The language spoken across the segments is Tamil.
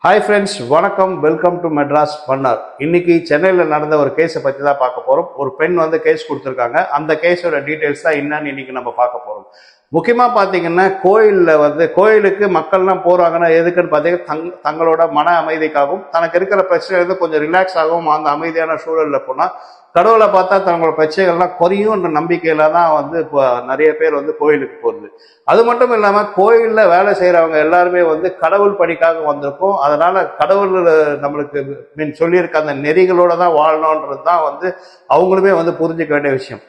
ஹாய் ஃப்ரெண்ட்ஸ், வணக்கம். Welcome to Madras banner. இன்னைக்கு சென்னையில் நடந்த ஒரு கேஸை பற்றி தான் பார்க்க போகிறோம். ஒரு பெண் வந்து கேஸ் கொடுத்துருக்காங்க. அந்த கேஸோட டீட்டெயில்ஸ் தான் என்னன்னு இன்னைக்கு நம்ம பார்க்க போகிறோம். முக்கியமாக பார்த்தீங்கன்னா கோயிலுக்கு மக்கள்லாம் போகிறாங்கன்னா எதுக்குன்னு பார்த்தீங்கன்னா தங்களோட மன அமைதிக்காகவும் தனக்கு இருக்கிற பிரச்சனையிலேருந்து கொஞ்சம் ரிலாக்ஸ் ஆகவும் அந்த அமைதியான சூழலில் போனால் கடவுளை பார்த்தா தங்களோட பிரச்சனைகள்லாம் குறையும்ன்ற நம்பிக்கையில தான் வந்து இப்போ நிறைய பேர் வந்து கோயிலுக்கு போகிறது. அது மட்டும் இல்லாமல் கோயிலில் வேலை செய்கிறவங்க எல்லாருமே வந்து கடவுள் பணிக்காக வந்திருக்கோம். அதனால கடவுள் நம்மளுக்கு சொல்லியிருக்க அந்த நெறிகளோட தான் வாழணுன்றது தான் வந்து அவங்களுமே வந்து புரிஞ்சுக்க வேண்டிய விஷயம்.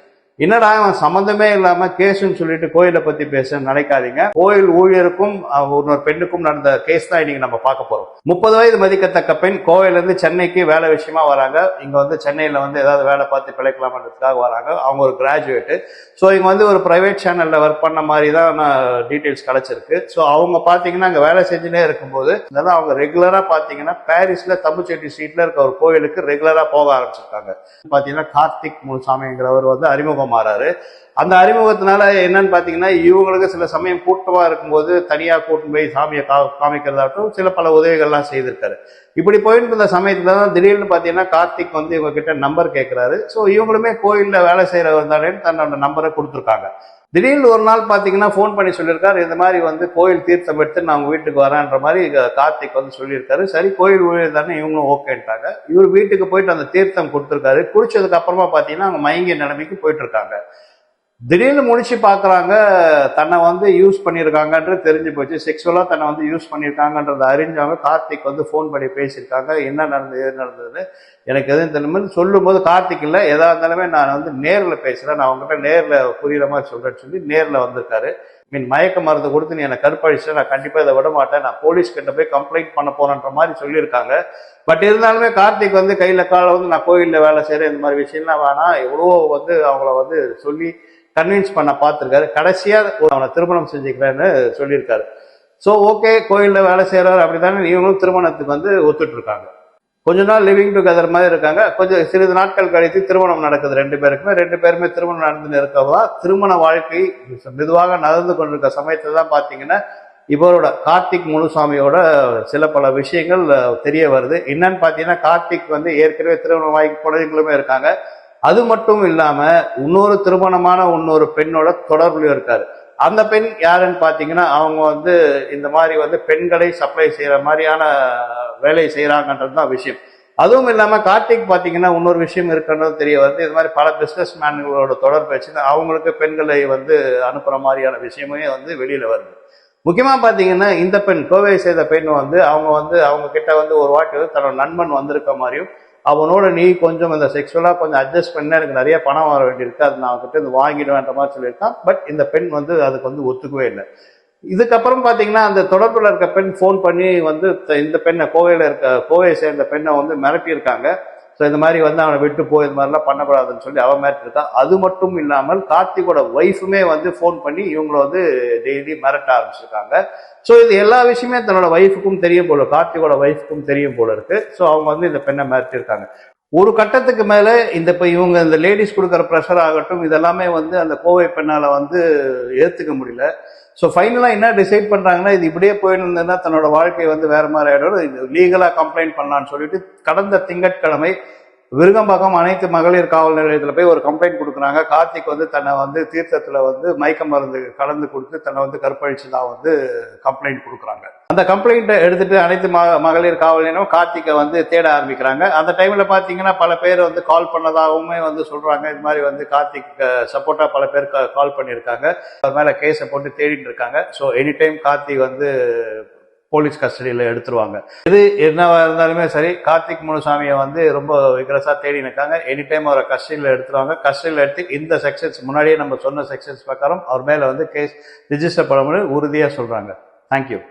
என்னடா அவன் சம்பந்தமே இல்லாம கேஸ்ன்னு சொல்லிட்டு கோயிலை பத்தி பேச நினைக்காதீங்க. கோயில் ஊழியருக்கும் ஒரு பெண்ணுக்கும் நடந்த கேஸ் தான் இன்னைக்கு நம்ம பார்க்க போறோம். 30 வயது மதிக்கத்தக்க பெண் கோயில இருந்து சென்னைக்கு வேலை விஷயமா வராங்க. இங்க வந்து சென்னையில வந்து ஏதாவது வேலை பார்த்து பிழைக்கலாம்ன்றதுக்காக வராங்க. அவங்க ஒரு கிராஜுவேட். ஸோ இங்க வந்து ஒரு பிரைவேட் சேனல்ல ஒர்க் பண்ண மாதிரி தான் டீட்டெயில்ஸ் கிடைச்சிருக்கு. ஸோ அவங்க பாத்தீங்கன்னா அங்க வேலை செஞ்சுனே இருக்கும்போது அவங்க ரெகுலரா பாத்தீங்கன்னா பாரிஸ்ல தம்புச்செட்டி ஸ்ட்ரீட்ல இருக்க ஒரு கோயிலுக்கு ரெகுலரா போக ஆரம்பிச்சிருக்காங்க. பாத்தீங்கன்னா கார்த்திக் முனுசாமிங்கிறவர் வந்து அறிமுகம் மாறாரு. அந்த அறிமுகத்தினால என்னன்னு பாத்தீங்கன்னா இவங்களுக்கு சில சமயம் கூட்டமா இருக்கும்போது தனியா கூட்டம் போய் சாமியை காமிக்கிறதாட்டும் சில பல உதவிகள்லாம் செய்திருக்காரு. இப்படி போயிட்டு இருந்த சமயத்துல தான் திடீர்னு பாத்தீங்கன்னா கார்த்திக் வந்து இவங்க கிட்ட நம்பர் கேட்கிறாரு. ஸோ இவங்களுமே கோயில்ல வேலை செய்யறவர் தானே தன்னோட நம்பரை கொடுத்துருக்காங்க. திடீர்னு ஒரு நாள் பாத்தீங்கன்னா போன் பண்ணி சொல்லியிருக்காரு, இந்த மாதிரி வந்து கோயில் தீர்த்தம் எடுத்து நான் உங்க வீட்டுக்கு வரேன்ற மாதிரி கார்த்திக் வந்து சொல்லியிருக்காரு. சரி, கோயில் ஊழியர் தானே, இவங்களும் ஓகேன்ட்டாங்க. இவர் வீட்டுக்கு போயிட்டு அந்த தீர்த்தம் கொடுத்துருக்காரு. குடிச்சதுக்கு அப்புறமா பாத்தீங்கன்னா அவங்க மயங்கிய நிலைமைக்கு போயிட்டு இருக்காங்க. திடீர்னு முடிச்சு பாக்குறாங்க, தன்னை வந்து யூஸ் பண்ணியிருக்காங்கன்றது தெரிஞ்சு போச்சு. செக்ஷுவலா தன்னை வந்து யூஸ் பண்ணியிருக்காங்கன்றத அறிஞ்சவங்க கார்த்திக் வந்து போன் பண்ணி பேசியிருக்காங்க. என்ன நடந்தது எது நடந்ததுன்னு எனக்கு எதுவும் தெரியுமே சொல்லும் போது கார்த்திக் இல்லை, எதா இருந்தாலுமே நான் வந்து நேரில் பேசுறேன், நான் அவங்ககிட்ட நேரில் புரியுற மாதிரி சொல்றேன்னு சொல்லி நேரில் வந்திருக்காரு. மயக்க மருந்து கொடுத்து நீ என்னை கற்பழிச்சு, நான் கண்டிப்பா இதை விட மாட்டேன், நான் போலீஸ் கிட்ட போய் கம்ப்ளைண்ட் பண்ண போறேன்ற மாதிரி சொல்லியிருக்காங்க. பட் இருந்தாலுமே கார்த்திக் வந்து கையில கால வந்து நான் கோயில்ல வேலை செய்யறேன், இந்த மாதிரி விஷயம்லாம் வேணாம், எவ்வளவோ வந்து அவங்கள வந்து சொல்லி கன்வின்ஸ் பண்ண பார்த்திருக்காரு. கடைசியா அவனை திருமணம் செஞ்சுக்கிறேன்னு சொல்லியிருக்காரு. ஸோ ஓகே, கோயில்ல வேலை செய்யறாரு அப்படித்தானே இவங்களும் திருமணத்துக்கு வந்து ஒத்துட்டு இருக்காங்க. கொஞ்ச நாள் லிவிங் டுகெதர் மாதிரி இருக்காங்க. கொஞ்சம் சிறிது நாட்கள் கழித்து திருமணம் நடக்குது ரெண்டு பேருமே திருமணம் நடந்து இருக்கவா திருமண வாழ்க்கை மெதுவாக நடந்து கொண்டிருக்க சமயத்துல தான் பாத்தீங்கன்னா இவரோட கார்த்திக் முனுசாமியோட சில பல விஷயங்கள் தெரிய வருது. என்னன்னு பாத்தீங்கன்னா கார்த்திக் வந்து ஏற்கனவே திருமணம் வாங்கி குழந்தைங்களுமே இருக்காங்க. அது மட்டும் இல்லாம இன்னொரு திருமணமான இன்னொரு பெண்ணோட தொடர்புல இருக்காரு. அந்த பெண் யாருன்னு பாத்தீங்கன்னா அவங்க வந்து இந்த மாதிரி வந்து பெண்களை சப்ளை செய்யற மாதிரியான வேலை செய்யறாங்கன்றதுதான் விஷயம். அதுவும் இல்லாம கார்த்திக் பாத்தீங்கன்னா இன்னொரு விஷயம் இருக்குன்றது தெரிய வருது. இது மாதிரி பல பிசினஸ் மேன்களோட தொடர்பு வச்சு அவங்களுக்கு பெண்களை வந்து அனுப்புற மாதிரியான விஷயமே வந்து வெளியில வருது. முக்கியமா பாத்தீங்கன்னா இந்த பெண் கோவை செய்த பெண் வந்து அவங்க கிட்ட வந்து ஒரு வாட்டி வந்து தன்னோட நண்பன் வந்திருக்க மாதிரியும் அவனோட நீ கொஞ்சம் இந்த செக்ஷுவலா கொஞ்சம் அட்ஜஸ்ட் பண்ண எனக்கு நிறைய பணம் வர வேண்டியிருக்கு, அது நான் கிட்ட இருந்து வாங்கிடுவேன்ற மாதிரி சொல்லியிருக்கான். பட் இந்த பெண் வந்து அதுக்கு வந்து ஒத்துக்கவே இல்லை. இதுக்கப்புறம் பாத்தீங்கன்னா அந்த தொடர்புல இருக்க பெண் போன் பண்ணி வந்து இந்த பெண்ணை கோவையை சேர்ந்த பெண்ணை வந்து மிரட்டியிருக்காங்க. ஸோ இந்த மாதிரி வந்து அவனை விட்டு போய் இது மாதிரிலாம் பண்ணக்கூடாதுன்னு சொல்லி அவன் மிரட்டிருக்கா. அது மட்டும் இல்லாமல் கார்த்திகோட ஒய்ஃபுமே வந்து போன் பண்ணி இவங்களை வந்து டெய்லி மிரட்ட ஆரம்பிச்சிருக்காங்க. ஸோ இது எல்லா விஷயமே தன்னோட ஒய்ஃபுக்கும் தெரியும் போல, கார்த்திகோட ஒய்ஃபுக்கும் தெரியும் போல இருக்கு. ஸோ அவங்க வந்து இந்த பெண்ணை மிரட்டிருக்காங்க. ஒரு கட்டத்துக்கு மேல இவங்க இந்த லேடிஸ் கொடுக்குற ப்ரெஷர் ஆகட்டும் இதெல்லாமே வந்து அந்த கோவை பெண்ணால வந்து ஏத்துக்க முடியல. ஸோ ஃபைனலா என்ன டிசைட் பண்றாங்கன்னா, இது இப்படியே போயிட்டு இருந்ததுன்னா தன்னோட வாழ்க்கை வந்து வேற மாதிரி ஆயிடும், லீகலா கம்ப்ளைண்ட் பண்ணலான்னு சொல்லிட்டு கடந்த திங்கட்கிழமை விருகம்பாக்கம் அனைத்து மகளிர் காவல் நிலையத்துல போய் ஒரு கம்ப்ளைண்ட் கொடுக்குறாங்க. கார்த்திக் வந்து தன்னை வந்து தீர்த்தத்துல வந்து மயக்க மருந்து கலந்து கொடுத்து தன்னை வந்து கற்பழிச்சுதான் வந்து கம்ப்ளைண்ட் கொடுக்குறாங்க. அந்த கம்ப்ளைண்ட்டை எடுத்துட்டு அனைத்து மகளிர் காவல் நிலையம் கார்த்திகை வந்து தேட ஆரம்பிக்கிறாங்க. அந்த டைம்ல பாத்தீங்கன்னா பல பேர் வந்து கால் பண்ணதாகவுமே வந்து சொல்றாங்க. இது மாதிரி வந்து கார்த்திக் சப்போர்ட்டா பல பேர் கால் பண்ணியிருக்காங்க. அது மேல கேஸை போட்டு தேடிட்டு இருக்காங்க. ஸோ எனி டைம் கார்த்திக் வந்து போலீஸ் கஸ்டடியில எடுத்துருவாங்க. இது என்னவா இருந்தாலுமே சரி, கார்த்திக் முனுசாமியை வந்து ரொம்ப விக்ரஸா தேடி நிற்காங்க. எனி டைம் அவரை கஸ்டடியில எடுத்துருவாங்க. கஸ்டடியில எடுத்து இந்த செக்ஷன்ஸ் முன்னாடியே நம்ம சொன்ன செக்ஷன்ஸ் பிரகாரம் அவர் மேல வந்து கேஸ் ரிஜிஸ்டர் பண்ண உறுதியா சொல்றாங்க. தேங்க்யூ.